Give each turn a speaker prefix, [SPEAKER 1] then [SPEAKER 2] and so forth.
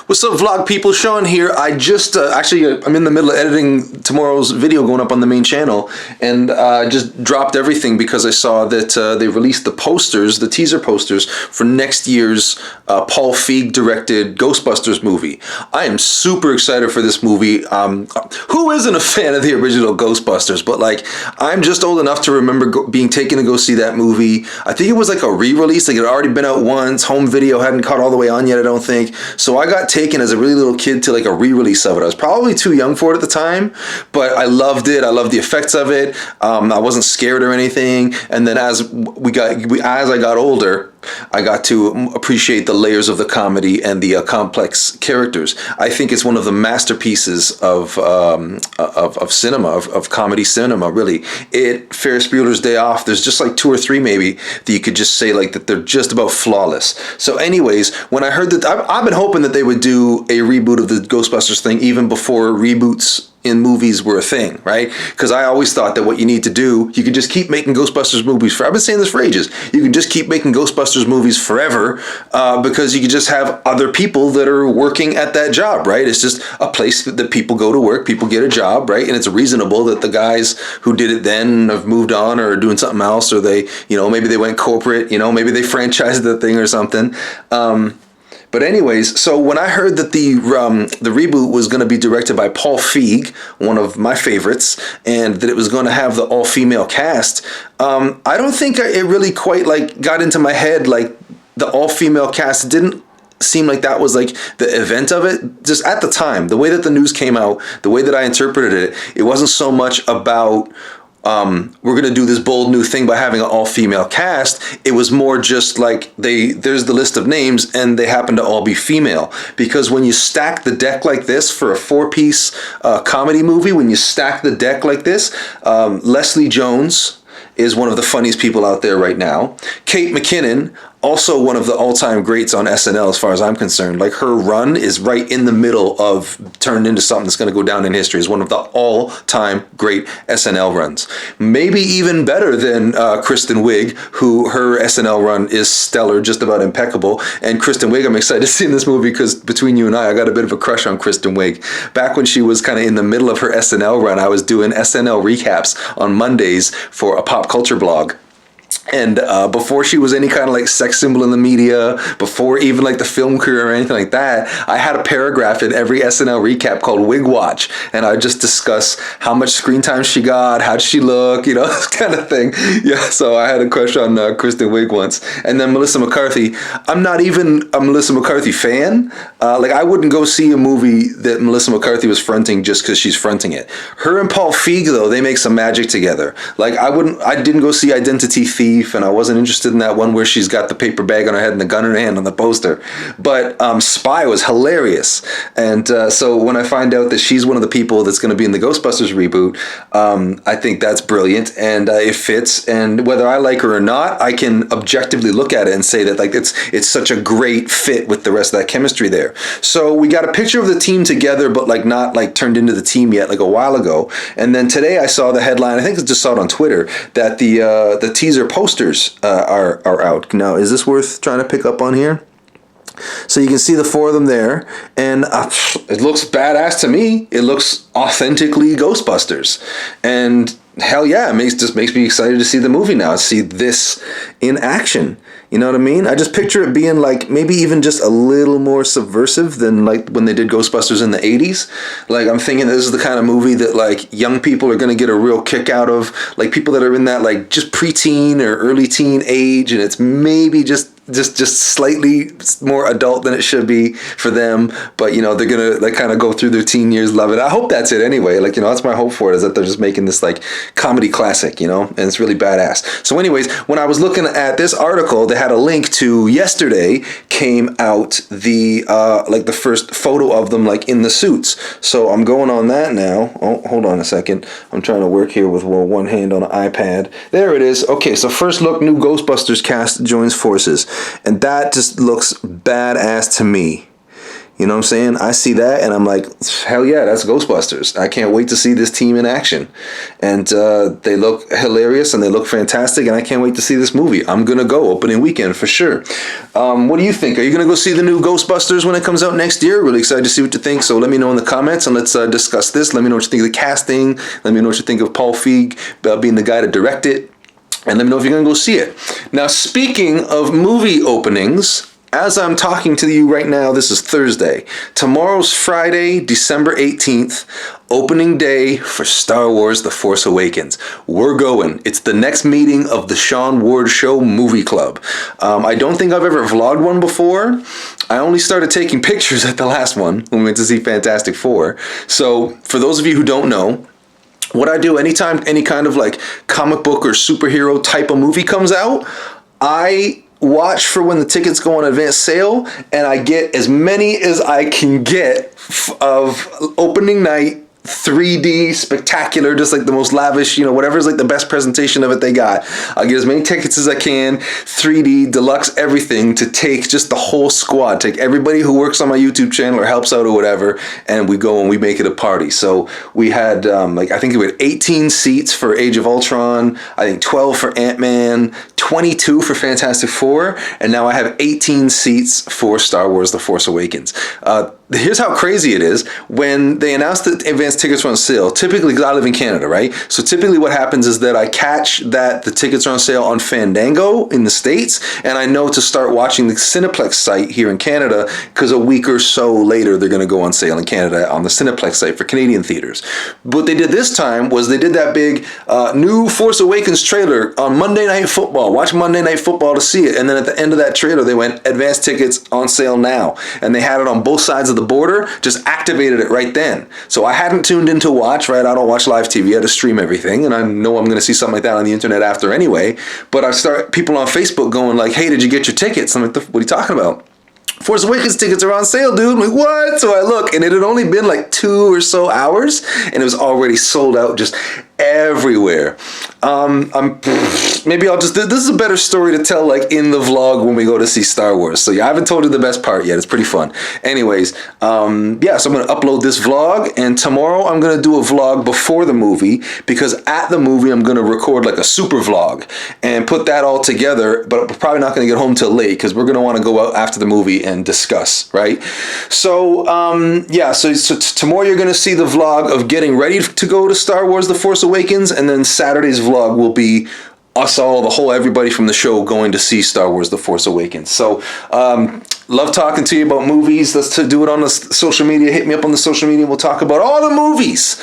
[SPEAKER 1] What's up, vlog people? Sean here. I just I'm in the middle of editing tomorrow's video going up on the main channel, and just dropped everything because I saw that they released the posters, the teaser posters for next year's Paul Feig directed Ghostbusters movie. I am super excited for this movie. Who isn't a fan of the original Ghostbusters? But like, I'm just old enough to remember being taken to go see that movie. I think it was like a re-release. Like, it had already been out once. Home video hadn't caught all the way on yet, I don't think. So I got taken as a really little kid to like a re-release of it. I was probably too young for it at the time, but I loved it. I loved the effects of it. I wasn't scared or anything. And then as I got older, I got to appreciate the layers of the comedy and the complex characters. I think it's one of the masterpieces of cinema, of comedy cinema, really. Ferris Bueller's Day Off, there's just like 2 or 3 maybe that you could just say like that they're just about flawless. So anyways, when I heard that, I've been hoping that they would do a reboot of the Ghostbusters thing even before reboots in movies were a thing, right? Because I always thought that what you need to do, you can just keep making Ghostbusters movies I've been saying this for ages. You can just keep making Ghostbusters movies forever because you can just have other people that are working at that job, right? It's just a place that people go to work, people get a job, right? And it's reasonable that the guys who did it then have moved on or are doing something else, or they, maybe they went corporate, maybe they franchised the thing or something. But anyways, so when I heard that the reboot was going to be directed by Paul Feig, one of my favorites, and that it was going to have the all-female cast, I don't think it really quite like got into my head. Like, the all-female cast didn't seem like that was like the event of it. Just at the time, the way that the news came out, the way that I interpreted it, it wasn't so much about we're going to do this bold new thing by having an all-female cast. It was more just like there's the list of names and they happen to all be female. Because when you stack the deck like this for a 4-piece comedy movie, when you stack the deck like this, Leslie Jones is one of the funniest people out there right now. Kate McKinnon, also one of the all-time greats on SNL as far as I'm concerned. Like, her run is right in the middle of turning into something that's going to go down in history as one of the all-time great SNL runs. Maybe even better than Kristen Wiig, who her SNL run is stellar, just about impeccable. And Kristen Wiig, I'm excited to see in this movie because between you and I got a bit of a crush on Kristen Wiig. Back when she was kind of in the middle of her SNL run, I was doing SNL recaps on Mondays for a pop culture blog. And before she was any kind of like sex symbol in the media, before even like the film career or anything like that, I had a paragraph in every SNL recap called Wig Watch, and I would just discuss how much screen time she got, how'd she look, this kind of thing. Yeah, so I had a crush on Kristen Wiig once. And then Melissa McCarthy. I'm not even a Melissa McCarthy fan. Like, I wouldn't go see a movie that Melissa McCarthy was fronting just because she's fronting it. Her and Paul Feig, though, they make some magic together. Like, I didn't go see Identity Thief, and I wasn't interested in that one where she's got the paper bag on her head and the gun in her hand on the poster. But Spy was hilarious. And so when I find out that she's one of the people that's going to be in the Ghostbusters reboot, I think that's brilliant, and it fits. And whether I like her or not, I can objectively look at it and say that like it's such a great fit with the rest of that chemistry there. So we got a picture of the team together, but like not like turned into the team yet, like a while ago. And then today I saw the headline, I think I just saw it on Twitter, that the teaser posters are out. Now, is this worth trying to pick up on here? So you can see the 4 of them there, and it looks badass to me. It looks authentically Ghostbusters, and hell yeah, it just makes me excited to see the movie now, see this in action. You know what I mean? I just picture it being like maybe even just a little more subversive than like when they did Ghostbusters in the 80s. Like, I'm thinking this is the kind of movie that like young people are going to get a real kick out of, like people that are in that like just preteen or early teen age, and it's maybe just slightly more adult than it should be for them, but they're gonna like kind of go through their teen years, love it. I hope that's it anyway. Like, that's my hope for it, is that they're just making this like comedy classic, and it's really badass. So anyways, when I was looking at this article, they had a link to yesterday came out the like the first photo of them like in the suits. So I'm going on that now. Oh, hold on a second. I'm trying to work here with one hand on an iPad. There it is. Okay, so first look, new Ghostbusters cast joins forces. And that just looks badass to me. You know what I'm saying? I see that and I'm like, hell yeah, that's Ghostbusters. I can't wait to see this team in action. And they look hilarious and they look fantastic, and I can't wait to see this movie. I'm going to go opening weekend for sure. What do you think? Are you going to go see the new Ghostbusters when it comes out next year? Really excited to see what you think. So let me know in the comments and let's discuss this. Let me know what you think of the casting. Let me know what you think of Paul Feig being the guy to direct it. And let me know if you're going to go see it. Now, speaking of movie openings, as I'm talking to you right now, this is Thursday. Tomorrow's Friday, December 18th, opening day for Star Wars The Force Awakens. We're going. It's the next meeting of the Sean Ward Show Movie Club. I don't think I've ever vlogged one before. I only started taking pictures at the last one when we went to see Fantastic Four. So for those of you who don't know, what I do anytime any kind of like comic book or superhero type of movie comes out, I watch for when the tickets go on advance sale, and I get as many as I can get of opening night 3D spectacular, just like the most lavish, whatever's like the best presentation of it they got. I'll get as many tickets as I can, 3D, deluxe, everything, to take just the whole squad, take everybody who works on my YouTube channel or helps out or whatever, and we go and we make it a party. So we had, I think we had 18 seats for Age of Ultron, I think 12 for Ant-Man, 22 for Fantastic Four, and now I have 18 seats for Star Wars The Force Awakens. Here's how crazy it is. When they announced that advance tickets were on sale, typically, because I live in Canada, right? So typically what happens is that I catch that the tickets are on sale on Fandango in the States, and I know to start watching the Cineplex site here in Canada, because a week or so later they're going to go on sale in Canada on the Cineplex site for Canadian theaters. What they did this time was they did that big new Force Awakens trailer on Monday Night Football. Watch Monday Night Football to see it. And then at the end of that trailer, they went, advance tickets on sale now. And they had it on both sides of the border, just activated it right then. So I hadn't tuned in to watch, right? I don't watch live TV. I had to stream everything, and I know I'm going to see something like that on the internet after anyway. But I start people on Facebook going like, hey, did you get your tickets? I'm like, what are you talking about? Force Awakens tickets are on sale, dude. I'm like, what? So I look, and it had only been like 2 or so hours, and it was already sold out just everywhere. Maybe I'll just, this is a better story to tell like in the vlog when we go to see Star Wars. So yeah, I haven't told you the best part yet. It's pretty fun. Anyways, yeah, so I'm going to upload this vlog, and tomorrow I'm going to do a vlog before the movie, because at the movie I'm going to record like a super vlog and put that all together, but I'm probably not going to get home till late because we're going to want to go out after the movie and discuss, right? So yeah, so tomorrow you're going to see the vlog of getting ready to go to Star Wars The Force Awakens, and then Saturday's vlog will be us all, everybody from the show going to see Star Wars The Force Awakens. So love talking to you about movies. Let's do it on the social media. Hit me up on the social media. We'll talk about all the movies.